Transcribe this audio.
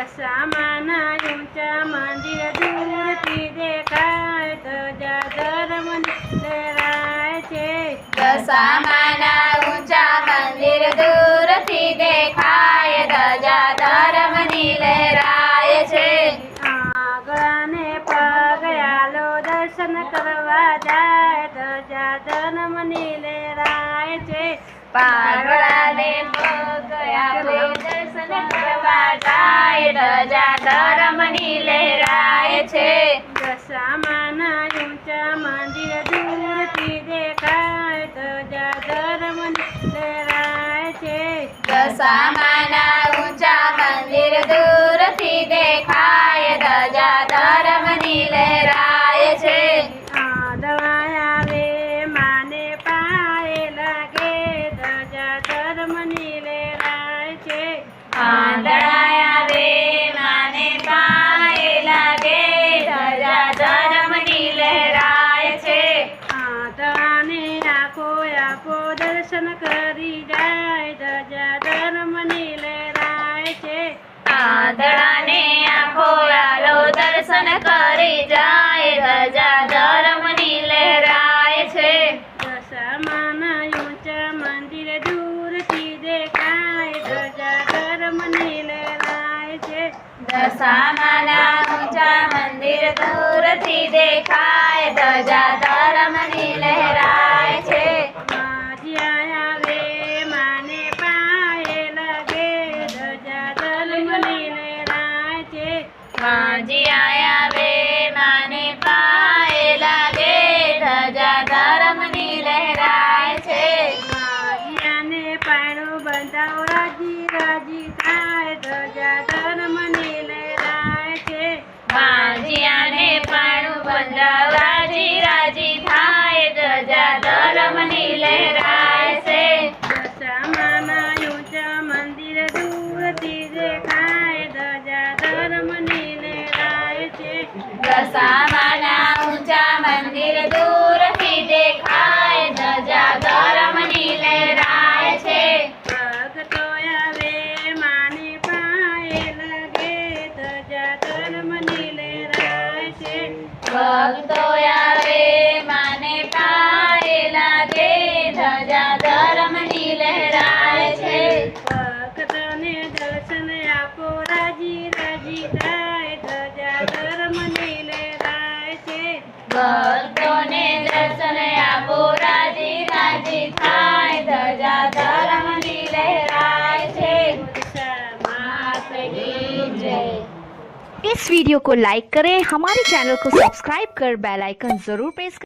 દશામાના ઊંચા મંદિર દૂરથી દેખાય, ધજા ધર્મની લહેરાય છે. દશામાના ઊંચા મંદિર દૂરથી દેખાય, ધજા ધર્મની લહેરાય છે. આગળને પગયાલો દર્શન કરવા જાય, ધજા ધર્મની લહેરાય છે. પાગળાને પગયાલો દર્શન કરવા જાય, ધજા ધર્મની લહેરાય છે. દશામાના ઊંચા મંદિર દૂરથી દેખાય, ધજા ધર્મની લહેરાય છે. દશામાના ઊંચા મંદિર દૂરથી દેખાય, ધજા ધર્મની લહેરાય છે. આંધળા આવે માને પાયે લાગે, ધજા ધર્મની લહેરાય છે. આંધળા આવે માને પાયે લાગે, ધજા ધર્મની લહેરાય છે. આંધળાને આંખો આપો દર્શન કરી જાય, ધજા ધર્મની લહેરાય છે. આંધળાને આંખો આલો દર્શન કરી જાય, ધજા ધર્મની લહેરાય છે. દશામાના ઊંચા મંદિર દૂરથી દેખાય, ધજા ધર્મની લહેરાય છે. દશામાના ઊંચા મંદિર દૂરથી દેખાય, ધજા ધર્મની લહેરાય છે. માજીયા આવે માને પાયે લાગે, ધજા ધર્મની લહેરાય છે. માજીયા આવે માને પાયે લાગે, ધજા ધર્મની લહેરાય છે. માજીયાને પાયણું બંધાવ રાજી રાજી થાય, ધજા ધર્મની લહેરાય છે. માજીયાને પાણું બંધાવ રાજી રાજી થાય, ધજા ધર્મની લહેરાય છે. દશામાના ઊંચા મંદિર દૂરથી દેખાય, ધજા ધર્મની લહેરાય છે. દશામાના ઊંચા મંદિર દૂરથી દેખાય, ધજા ધર્મની લહેરાય છે. ભક્તો આવે માને પાયે લાગે, ધજા ધર્મની લહેરાય છે. ભક્તો આવે માને પાયે લાગે, ધજા ધર્મની લહેરાય છે. ભક્તને દર્શન આપો રાજી રાજી થાય, ધજા ધર્મની લહેરાય છે. ભક્તોને દર્શન આપો રાજી રાજી થાય, ધજા ધર્મની લહેરાય છે. માત કી જય. इस वीडियो को लाइक करें, हमारे चैनल को सब्सक्राइब कर बेल आइकन जरूर प्रेस करें।